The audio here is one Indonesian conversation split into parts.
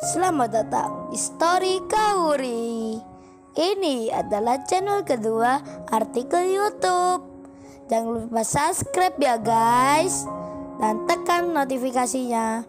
Selamat datang di Story Kauri. Ini adalah channel kedua artikel YouTube. Jangan lupa subscribe ya guys, dan tekan notifikasinya.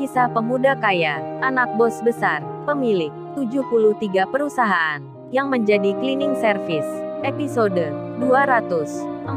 Kisah pemuda kaya, anak bos besar, pemilik 73 perusahaan, yang menjadi cleaning service. Episode 246.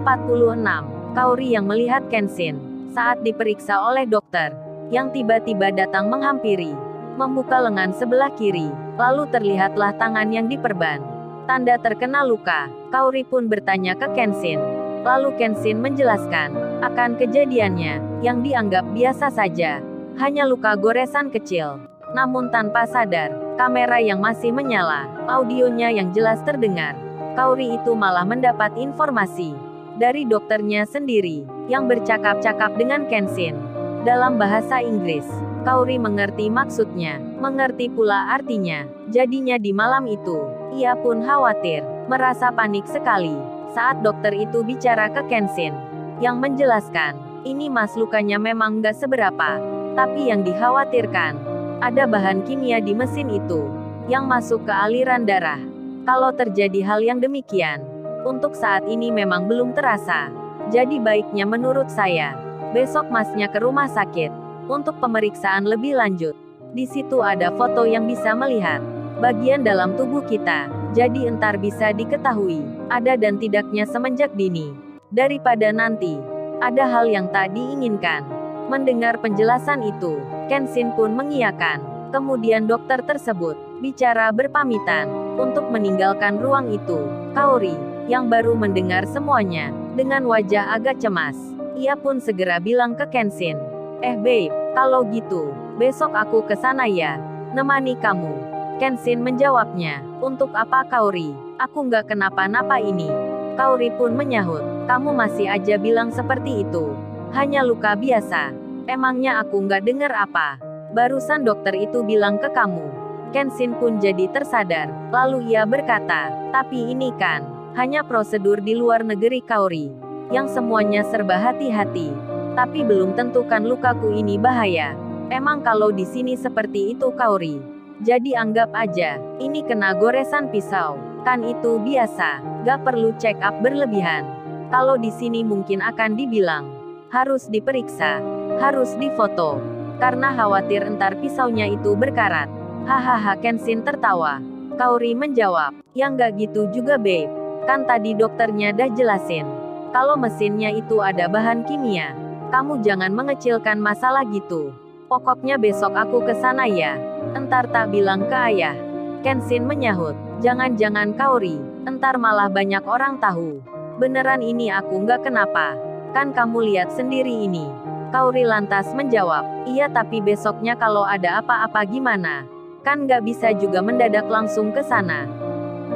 Kaori yang melihat Kenshin saat diperiksa oleh dokter, yang tiba-tiba datang menghampiri, membuka lengan sebelah kiri, lalu terlihatlah tangan yang diperban. Tanda terkena luka. Kaori pun bertanya ke Kenshin. Lalu Kenshin menjelaskan akan kejadiannya, yang dianggap biasa saja. Hanya luka goresan kecil. Namun tanpa sadar, kamera yang masih menyala, audionya yang jelas terdengar. Kaori itu malah mendapat informasi dari dokternya sendiri, yang bercakap-cakap dengan Kenshin dalam bahasa Inggris. Kaori mengerti maksudnya, mengerti pula artinya. Jadinya di malam itu, ia pun khawatir, merasa panik sekali saat dokter itu bicara ke Kenshin, yang menjelaskan, ini mas lukanya memang gak seberapa, tapi yang dikhawatirkan, ada bahan kimia di mesin itu, yang masuk ke aliran darah. Kalau terjadi hal yang demikian, untuk saat ini memang belum terasa. Jadi baiknya menurut saya, besok masnya ke rumah sakit, untuk pemeriksaan lebih lanjut. Di situ ada foto yang bisa melihat bagian dalam tubuh kita, jadi entar bisa diketahui, ada dan tidaknya semenjak dini. Daripada nanti, ada hal yang tak diinginkan. Mendengar penjelasan itu, Kenshin pun mengiyakan. Kemudian dokter tersebut bicara berpamitan untuk meninggalkan ruang itu. Kaori, yang baru mendengar semuanya, dengan wajah agak cemas, ia pun segera bilang ke Kenshin, babe, kalau gitu, besok aku ke sana ya, nemani kamu. Kenshin menjawabnya, untuk apa Kaori? Aku nggak kenapa-napa ini. Kaori pun menyahut, kamu masih aja bilang seperti itu. Hanya luka biasa. Emangnya aku nggak dengar apa? Barusan dokter itu bilang ke kamu. Kenshin pun jadi tersadar, lalu ia berkata, tapi ini kan hanya prosedur di luar negeri Kaori, yang semuanya serba hati-hati. Tapi belum tentu kan lukaku ini bahaya. Emang kalau di sini seperti itu Kaori? Jadi anggap aja, ini kena goresan pisau. Kan itu biasa, gak perlu check up berlebihan. Kalau di sini mungkin akan dibilang, harus diperiksa, harus difoto. Karena khawatir entar pisaunya itu berkarat. Hahaha, Kenshin tertawa. Kaori menjawab, yang gak gitu juga babe. Kan tadi dokternya dah jelasin, kalau mesinnya itu ada bahan kimia. Kamu jangan mengecilkan masalah gitu. Pokoknya besok aku ke sana ya. Entar tak bilang ke ayah. Kenshin menyahut, jangan-jangan Kaori, entar malah banyak orang tahu. Beneran ini aku nggak kenapa. Kan kamu lihat sendiri ini. Kaori lantas menjawab, iya tapi besoknya kalau ada apa-apa gimana? Kan nggak bisa juga mendadak langsung ke sana.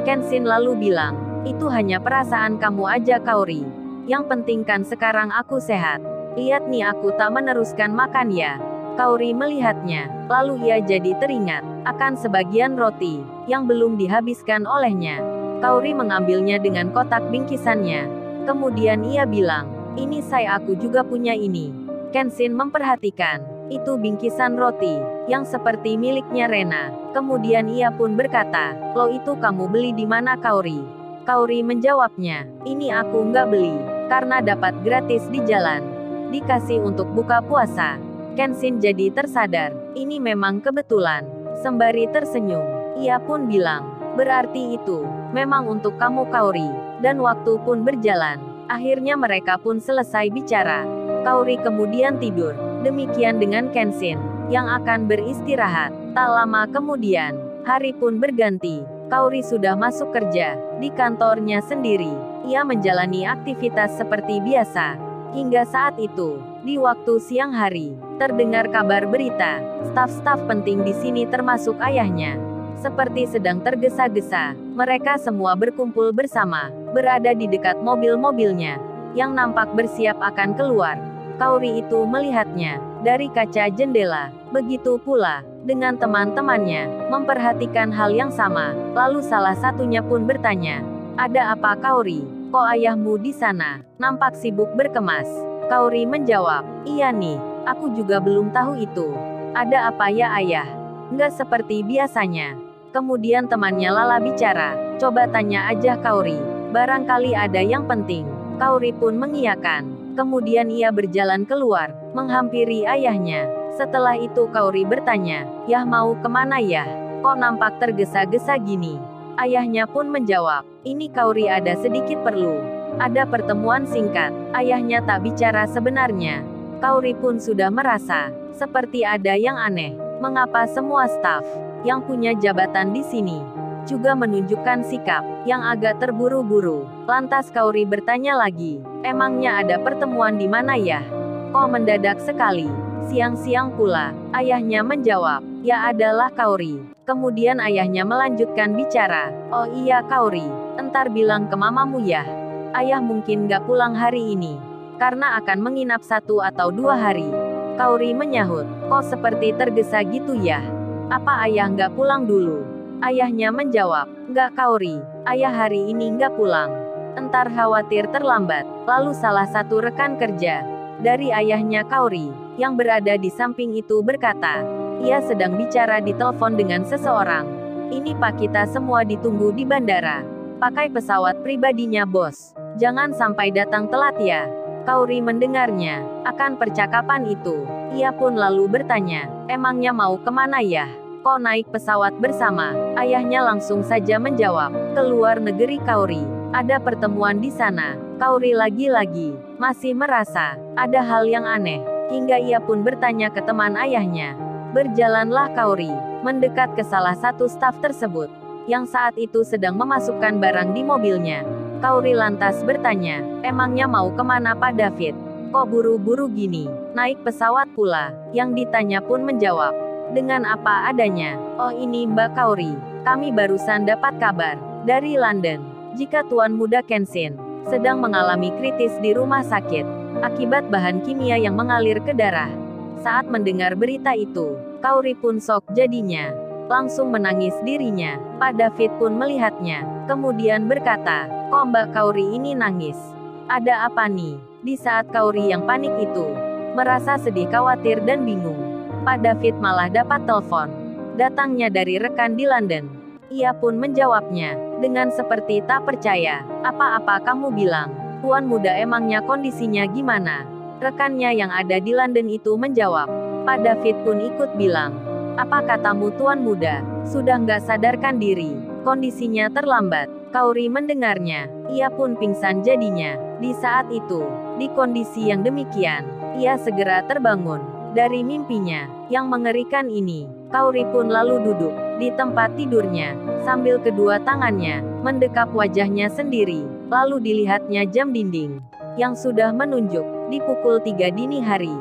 Kenshin lalu bilang, itu hanya perasaan kamu aja Kaori. Yang penting kan sekarang aku sehat. Lihat nih aku tak meneruskan makan ya. Kaori melihatnya, lalu ia jadi teringat akan sebagian roti yang belum dihabiskan olehnya. Kaori mengambilnya dengan kotak bingkisannya. Kemudian ia bilang, ini saya aku juga punya ini. Kenshin memperhatikan, itu bingkisan roti, yang seperti miliknya Rena. Kemudian ia pun berkata, lo itu kamu beli di mana Kaori? Kaori menjawabnya, ini aku nggak beli, karena dapat gratis di jalan. Dikasih untuk buka puasa. Kenshin jadi tersadar, ini memang kebetulan. Sembari tersenyum, ia pun bilang, berarti itu memang untuk kamu Kaori. Dan waktu pun berjalan. Akhirnya mereka pun selesai bicara. Kaori kemudian tidur. Demikian dengan Kenshin, yang akan beristirahat. Tak lama kemudian, hari pun berganti. Kaori sudah masuk kerja di kantornya sendiri. Ia menjalani aktivitas seperti biasa. Hingga saat itu, di waktu siang hari, terdengar kabar berita. Staf-staf penting di sini termasuk ayahnya, seperti sedang tergesa-gesa. Mereka semua berkumpul bersama, berada di dekat mobil-mobilnya, yang nampak bersiap akan keluar. Kaori itu melihatnya dari kaca jendela. Begitu pula dengan teman-temannya, memperhatikan hal yang sama. Lalu salah satunya pun bertanya, ada apa Kaori? Kok ayahmu di sana? Nampak sibuk berkemas. Kauri menjawab, iya nih, aku juga belum tahu itu. Ada apa ya ayah? Nggak seperti biasanya. Kemudian temannya Lala bicara, coba tanya aja Kauri, barangkali ada yang penting. Kauri pun mengiyakan. Kemudian ia berjalan keluar, menghampiri ayahnya. Setelah itu Kauri bertanya, Yah mau kemana ya? Kok nampak tergesa-gesa gini? Ayahnya pun menjawab, ini Kauri ada sedikit perlu. Ada pertemuan singkat. Ayahnya tak bicara sebenarnya. Kauri pun sudah merasa seperti ada yang aneh. Mengapa semua staf yang punya jabatan di sini juga menunjukkan sikap yang agak terburu-buru? Lantas Kauri bertanya lagi, emangnya ada pertemuan di mana ya? Kok mendadak sekali? Siang-siang pula. Ayahnya menjawab, ya adalah Kauri. Kemudian ayahnya melanjutkan bicara, oh iya Kauri, entar bilang ke mamamu ya. Ayah mungkin gak pulang hari ini, karena akan menginap 1 atau 2 hari. Kauri menyahut, kok seperti tergesa gitu ya? Apa ayah nggak pulang dulu? Ayahnya menjawab, nggak Kauri, ayah hari ini nggak pulang. Entar khawatir terlambat. Lalu salah satu rekan kerja dari ayahnya Kauri, yang berada di samping itu berkata, ia sedang bicara di telepon dengan seseorang. Ini Pak, kita semua ditunggu di bandara. Pakai pesawat pribadinya bos. Jangan sampai datang telat ya. Kauri mendengarnya akan percakapan itu. Ia pun lalu bertanya, emangnya mau kemana ya? Kok naik pesawat bersama? Ayahnya langsung saja menjawab, keluar negeri Kauri. Ada pertemuan di sana. Kauri lagi-lagi masih merasa ada hal yang aneh. Hingga ia pun bertanya ke teman ayahnya. Berjalanlah Kauri mendekat ke salah satu staf tersebut, yang saat itu sedang memasukkan barang di mobilnya. Kauri lantas bertanya, emangnya mau kemana Pak David? Kok buru-buru gini? Naik pesawat pula? Yang ditanya pun menjawab, dengan apa adanya. Oh ini Mbak Kauri, kami barusan dapat kabar dari London, jika Tuan Muda Kenshin sedang mengalami kritis di rumah sakit, akibat bahan kimia yang mengalir ke darah. Saat mendengar berita itu, Kauri pun shock jadinya. Langsung menangis dirinya. Pak David pun melihatnya, kemudian berkata, kok Mbak Kauri ini nangis? Ada apa nih? Di saat Kauri yang panik itu, merasa sedih, khawatir dan bingung, Pak David malah dapat telepon. Datangnya dari rekan di London. Ia pun menjawabnya, dengan seperti tak percaya. Apa-apa kamu bilang? Tuan Muda emangnya kondisinya gimana? Rekannya yang ada di London itu menjawab. Pak David pun ikut bilang, apa katamu Tuan Muda? Sudah nggak sadarkan diri. Kondisinya terlambat. Kauri mendengarnya. Ia pun pingsan jadinya. Di saat itu, di kondisi yang demikian, ia segera terbangun dari mimpinya yang mengerikan ini. Kauri pun lalu duduk di tempat tidurnya, sambil kedua tangannya mendekap wajahnya sendiri. Lalu dilihatnya jam dinding yang sudah menunjuk di pukul 3 dini hari.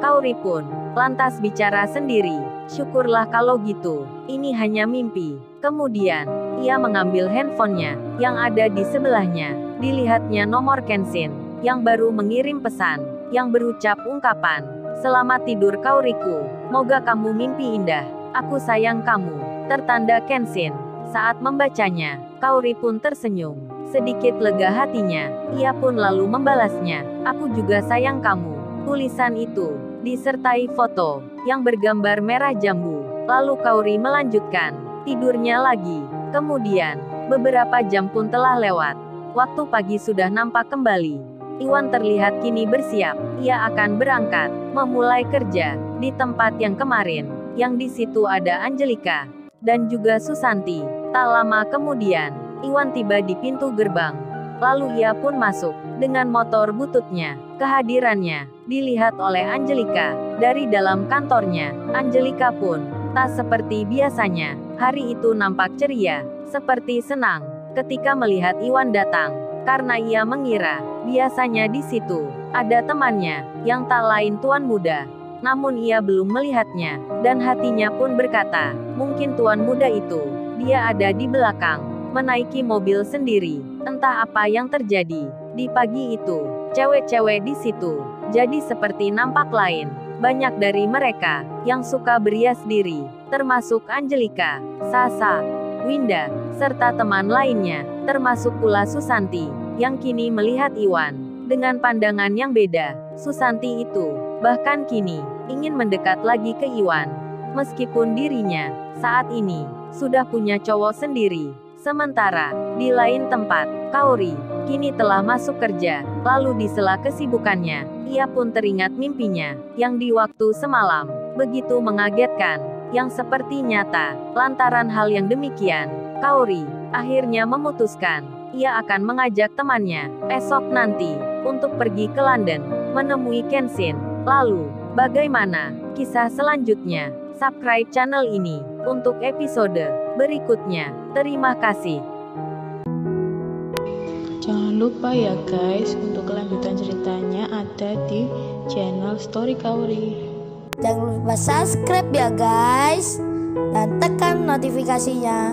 Kauri pun lantas bicara sendiri, syukurlah kalau gitu, ini hanya mimpi. Kemudian, ia mengambil handphonenya yang ada di sebelahnya. Dilihatnya nomor Kenshin yang baru mengirim pesan yang berucap ungkapan, selamat tidur Kauriku, moga kamu mimpi indah, aku sayang kamu, tertanda Kenshin. Saat membacanya, Kauri pun tersenyum, sedikit lega hatinya. Ia pun lalu membalasnya, aku juga sayang kamu. Tulisan itu disertai foto yang bergambar merah jambu. Lalu Kauri melanjutkan tidurnya lagi. Kemudian, beberapa jam pun telah lewat. Waktu pagi sudah nampak kembali. Iwan terlihat kini bersiap. Ia akan berangkat, memulai kerja di tempat yang kemarin, yang di situ ada Angelika dan juga Susanti. Tak lama kemudian, Iwan tiba di pintu gerbang. Lalu ia pun masuk dengan motor bututnya. Kehadirannya dilihat oleh Angelika dari dalam kantornya. Angelika pun tak seperti biasanya. Hari itu nampak ceria, seperti senang ketika melihat Iwan datang, karena ia mengira biasanya di situ ada temannya yang tak lain Tuan Muda. Namun ia belum melihatnya, dan hatinya pun berkata, mungkin Tuan Muda itu, dia ada di belakang, menaiki mobil sendiri. Entah apa yang terjadi. Di pagi itu, cewek-cewek di situ jadi seperti nampak lain. Banyak dari mereka yang suka berias diri, termasuk Angelika, Sasa, Winda, serta teman lainnya, termasuk pula Susanti, yang kini melihat Iwan Dengan pandangan yang beda, Susanti itu bahkan kini ingin mendekat lagi ke Iwan. Meskipun dirinya saat ini sudah punya cowok sendiri. Sementara di lain tempat, Kaori kini telah masuk kerja. Lalu di sela kesibukannya, ia pun teringat mimpinya yang di waktu semalam begitu mengagetkan, yang seperti nyata. Lantaran hal yang demikian, Kaori akhirnya memutuskan ia akan mengajak temannya esok nanti untuk pergi ke London menemui Kenshin. Lalu, bagaimana kisah selanjutnya? Subscribe channel ini untuk episode berikutnya. Terima kasih. Jangan lupa ya guys, untuk kelanjutan ceritanya ada di channel Story Kaori. Jangan lupa subscribe ya guys, dan tekan notifikasinya